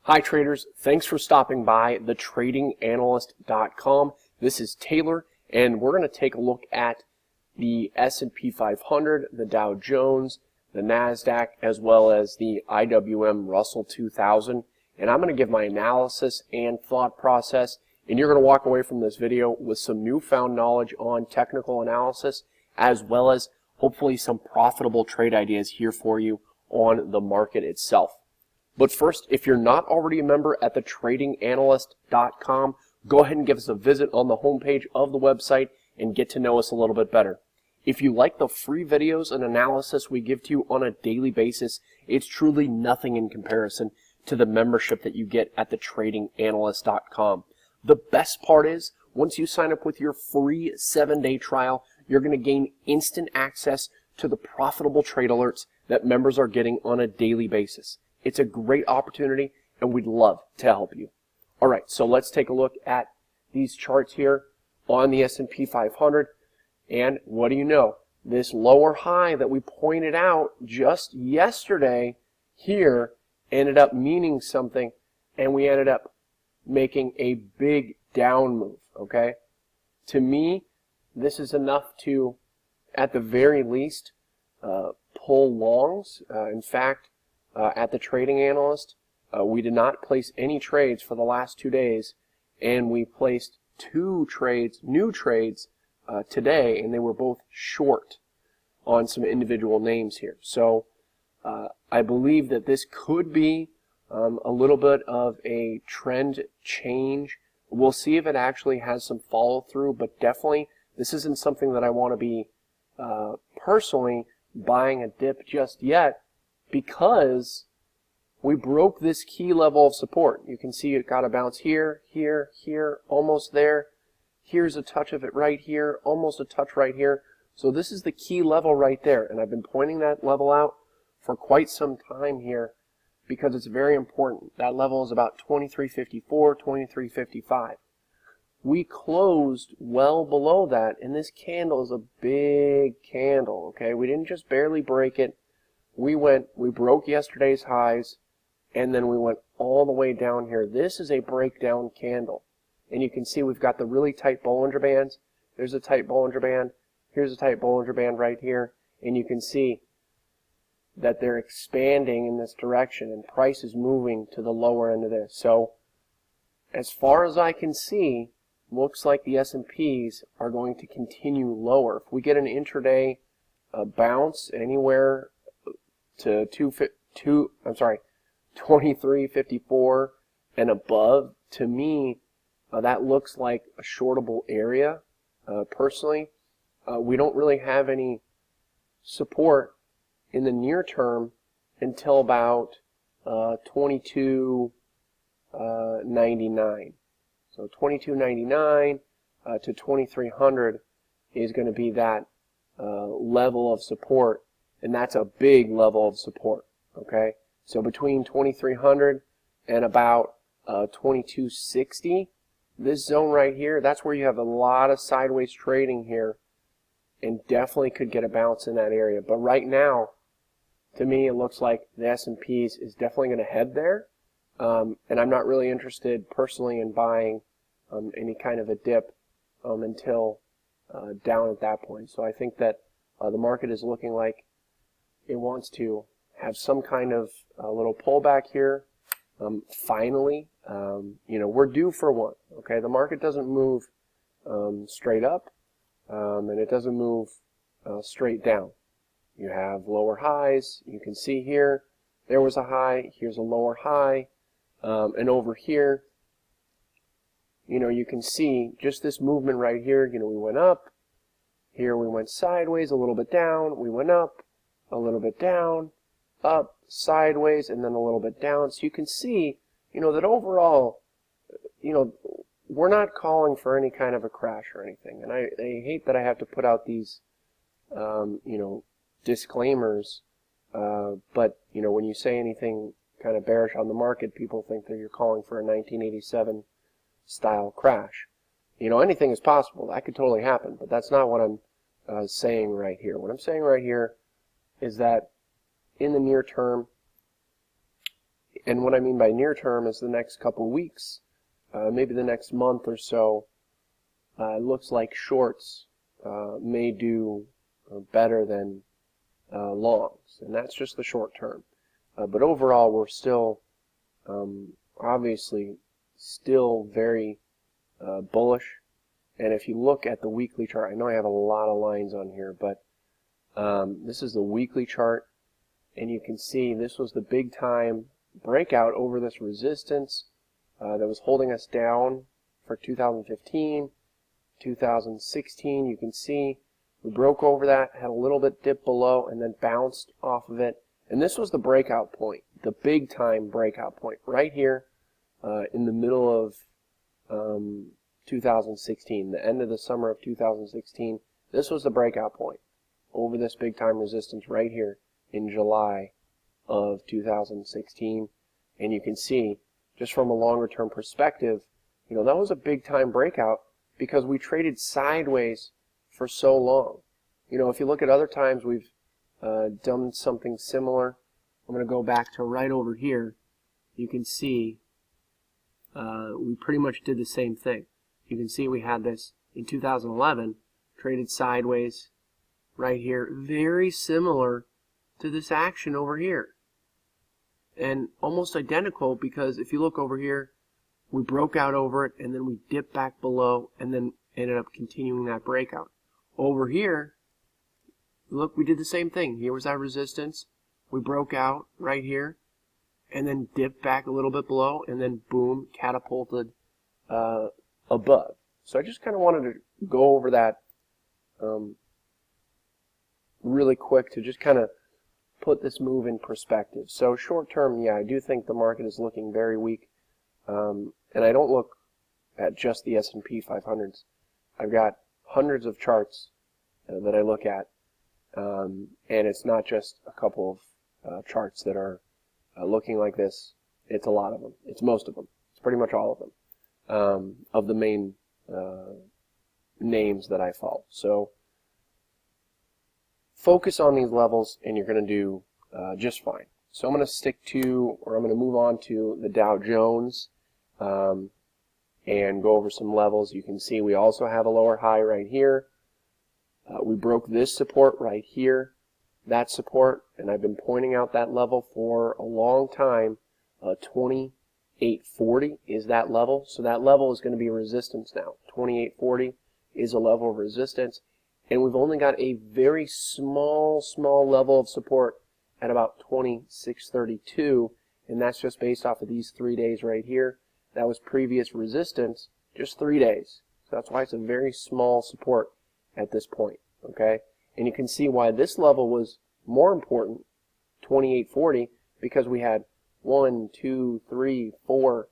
Hi traders, thanks for stopping by thetradinganalyst.com. This is Taylor, and we're going to take a look at the S&P 500, the Dow Jones, the Nasdaq, as well as the IWM Russell 2000. And I'm going to give my analysis and thought process, and you're going to walk away from this video with some newfound knowledge on technical analysis, as well as hopefully some profitable trade ideas here for you on the market itself. But first, if you're not already a member at thetradinganalyst.com, go ahead and give us a visit on the homepage of the website and get to know us a little bit better. If you like the free videos and analysis we give to you on a daily basis, it's truly nothing in comparison to the membership that you get at thetradinganalyst.com. The best part is, once you sign up with your free 7-day trial, you're going to gain instant access to the profitable trade alerts that members are getting on a daily basis. It's a great opportunity, and we'd love to help you. All right, so let's take a look at these charts here on the S&P 500. And what do you know? This lower high that we pointed out just yesterday here ended up meaning something, and we ended up making a big down move, okay? To me, this is enough to, at the very least, pull longs. In fact, at the Trading Analyst, we did not place any trades for the last 2 days, and we placed 2 trades, new trades, today, and they were both short on some individual names here. So I believe that this could be a little bit of a trend change. We'll see if it actually has some follow through, but definitely this isn't something that I want to be personally buying a dip just yet, because we broke this key level of support. You can see it got a bounce here, here, here, almost there. Here's a touch of it right here, almost a touch right here. So this is the key level right there, and I've been pointing that level out for quite some time here because it's very important. That level is about 23.54, 23.55. We closed well below that, and this candle is a big candle, okay? We didn't just barely break it. We broke yesterday's highs, and then we went all the way down here. This is a breakdown candle. And you can see we've got the really tight Bollinger Bands. There's a tight Bollinger Band. Here's a tight Bollinger Band right here. And you can see that they're expanding in this direction, and price is moving to the lower end of this. So as far as I can see, looks like the S&Ps are going to continue lower. If we get an intraday bounce anywhere to 23.54 and above, to me, that looks like a shortable area. Personally, we don't really have any support in the near term until about 22.99. So 22.99 to 2300 is going to be that level of support. And that's a big level of support, okay? So between 2300 and about 2260, this zone right here, that's where you have a lot of sideways trading here, and definitely could get a bounce in that area. But right now, to me, it looks like the S&Ps is definitely going to head there, and I'm not really interested personally in buying any kind of a dip until down at that point. So I think that the market is looking like it wants to have some kind of little pullback here. Finally, we're due for one. Okay, the market doesn't move straight up, and it doesn't move straight down. You have lower highs. You can see here, there was a high. Here's a lower high, and over here, you can see just this movement right here. We went up. Here we went sideways, a little bit down. We went up. A little bit down, up, sideways, and then a little bit down. So you can see, that overall, we're not calling for any kind of a crash or anything. And I hate that I have to put out these, disclaimers. But, when you say anything kind of bearish on the market, people think that you're calling for a 1987 style crash. Anything is possible. That could totally happen. But that's not what I'm saying right here. What I'm saying right here is that in the near term, And what I mean by near term is the next couple weeks, maybe the next month or so. It looks like shorts may do better than longs, and that's just the short term. But overall, we're still obviously still very bullish. And if you look at the weekly chart, I know I have a lot of lines on here, but this is the weekly chart, and you can see this was the big time breakout over this resistance that was holding us down for 2015, 2016. You can see we broke over that, had a little bit dip below, and then bounced off of it. And this was the breakout point, the big time breakout point, right here in the middle of 2016, the end of the summer of 2016. This was the breakout point over this big time resistance right here in July of 2016. And you can see, just from a longer term perspective, you know, that was a big time breakout because we traded sideways for so long. You know, if you look at other times we've done something similar, I'm going to go back to right over here. You can see we pretty much did the same thing. You can see we had this in 2011, traded sideways right here, very similar to this action over here. And almost identical, because if you look over here, we broke out over it, and then we dipped back below, and then ended up continuing that breakout. Over here, look, we did the same thing. Here was our resistance. We broke out right here, and then dipped back a little bit below, and then boom, catapulted above. So I just kind of wanted to go over that really quick to just kind of put this move in perspective. So short term, yeah, I do think the market is looking very weak. And I don't look at just the S&P 500s. I've got hundreds of charts that I look at, and it's not just a couple of charts that are looking like this. It's a lot of them. It's most of them. It's pretty much all of them, of the main names that I follow. So focus on these levels, and you're going to do just fine. So I'm going to stick to, or I'm going to move on to the Dow Jones and go over some levels. You can see we also have a lower high right here. We broke this support right here, that support, and I've been pointing out that level for a long time. 2840 is that level, so that level is going to be resistance now. 2840 is a level of resistance, and we've only got a very small level of support at about 2632, and that's just based off of these 3 days right here. That was previous resistance, just 3 days. So that's why it's a very small support at this point, okay? And you can see why this level was more important, 2840, because we had 1, 2, 3, 4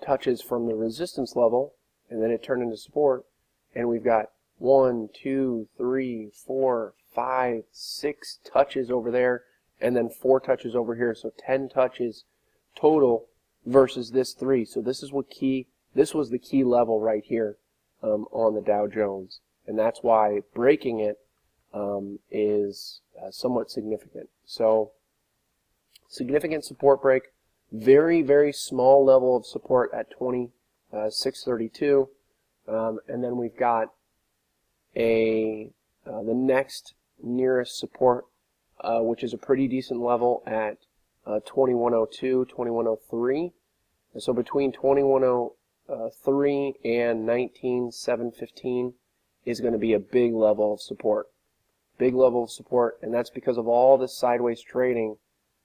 touches from the resistance level, and then it turned into support, and we've got 1, 2, 3, 4, 5, 6 touches over there, and then 4 touches over here, so 10 touches total versus this 3. So this is this was the key level right here on the Dow Jones, and that's why breaking it is somewhat significant. So significant support break, very small level of support at 2632, and then we've got the next nearest support, which is a pretty decent level at 2102, 2103. And so between 2103 and 19715 is going to be a big level of support. Big level of support, and that's because of all this sideways trading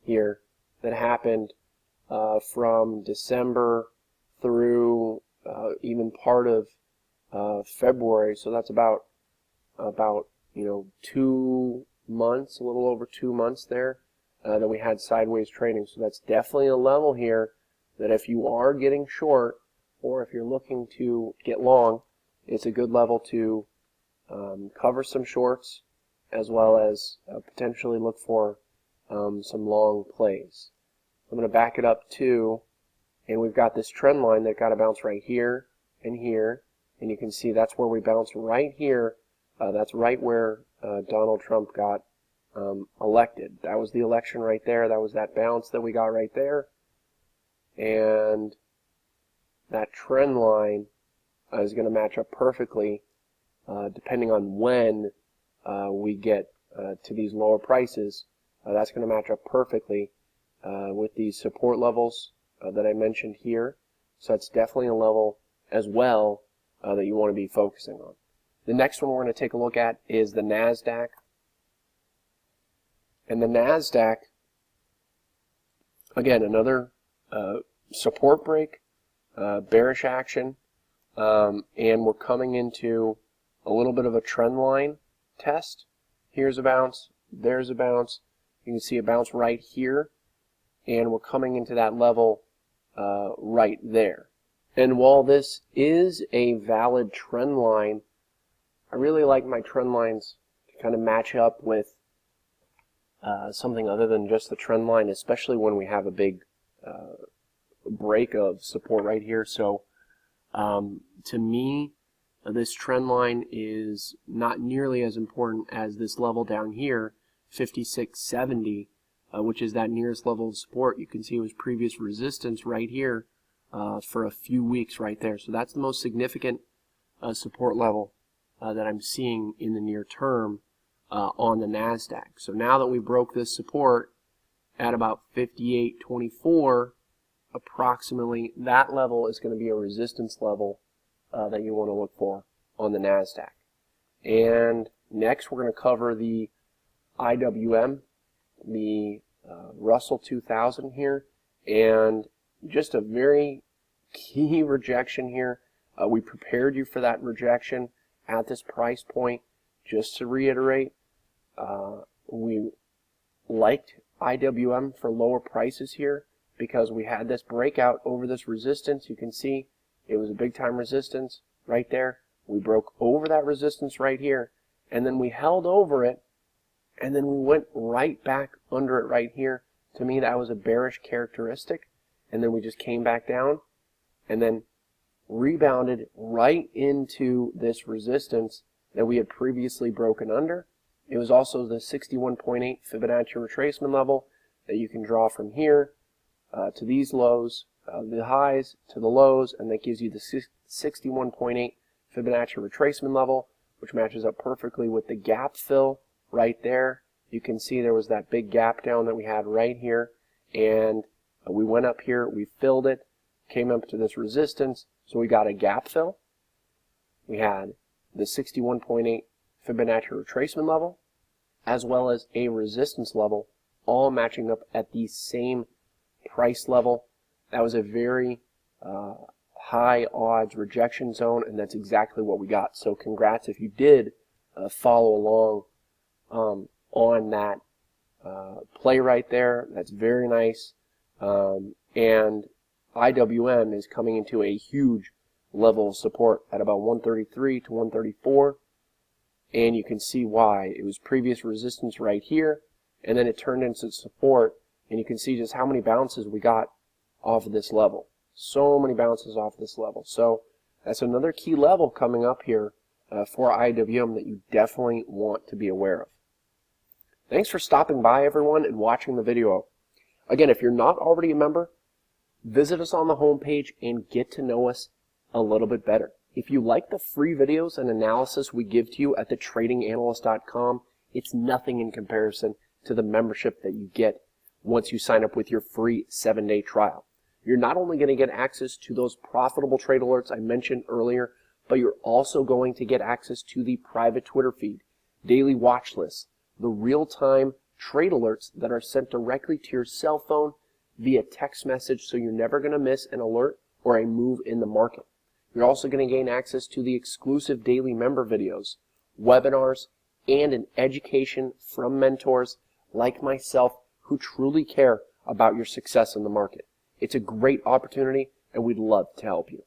here that happened from December through even part of February. So that's about 2 months, a little over 2 months there that we had sideways trading. So that's definitely a level here that if you are getting short or if you're looking to get long, it's a good level to cover some shorts as well as potentially look for some long plays. I'm going to back it up too, and we've got this trend line that got to bounce right here and here, and you can see that's where we bounced right here. That's right where Donald Trump got elected. That was the election right there. That was that bounce that we got right there. and that trend line is going to match up perfectly depending on when we get to these lower prices. That's going to match up perfectly with these support levels that I mentioned here. So that's definitely a level as well that you want to be focusing on. The next one we're going to take a look at is the Nasdaq. And the Nasdaq, again, another support break, bearish action, and we're coming into a little bit of a trend line test. Here's a bounce, there's a bounce. You can see a bounce right here, and we're coming into that level right there. And while this is a valid trend line, I really like my trend lines to kind of match up with something other than just the trend line, especially when we have a big break of support right here. So to me, this trend line is not nearly as important as this level down here, 56.70, which is that nearest level of support. You can see it was previous resistance right here for a few weeks right there. So that's the most significant support level that I'm seeing in the near term on the Nasdaq. So now that we broke this support at about 58.24 approximately, that level is going to be a resistance level that you want to look for on the Nasdaq. And next we're going to cover the IWM, the Russell 2000 here, and just a very key rejection here. We prepared you for that rejection at this price point. Just to reiterate, we liked IWM for lower prices here because we had this breakout over this resistance. You can see it was a big time resistance right there. We broke over that resistance right here, and then we held over it, and then we went right back under it right here. To me, that was a bearish characteristic, and then we just came back down and then rebounded right into this resistance that we had previously broken under. It was also the 61.8 Fibonacci retracement level that you can draw from here to these lows, the highs to the lows, and that gives you the 61.8 Fibonacci retracement level, which matches up perfectly with the gap fill right there. You can see there was that big gap down that we had right here, and we went up here, we filled it, came up to this resistance, so we got a gap fill. We had the 61.8 Fibonacci retracement level, as well as a resistance level, all matching up at the same price level. That was a very high odds rejection zone, and that's exactly what we got. So congrats if you did follow along on that play right there. That's very nice. And IWM is coming into a huge level of support at about 133 to 134, and you can see why. It was previous resistance right here, and then it turned into support, and you can see just how many bounces we got off of this level. So many bounces off this level. So that's another key level coming up here for IWM that you definitely want to be aware of. Thanks for stopping by, everyone, and watching the video. Again, if you're not already a member, visit us on the homepage and get to know us a little bit better. If you like the free videos and analysis we give to you at thetradinganalyst.com, it's nothing in comparison to the membership that you get once you sign up with your free 7-day trial. You're not only going to get access to those profitable trade alerts I mentioned earlier, but you're also going to get access to the private Twitter feed, daily watch lists, the real-time trade alerts that are sent directly to your cell phone via text message, so you're never going to miss an alert or a move in the market. You're also going to gain access to the exclusive daily member videos, webinars, and an education from mentors like myself who truly care about your success in the market. It's a great opportunity, and we'd love to help you.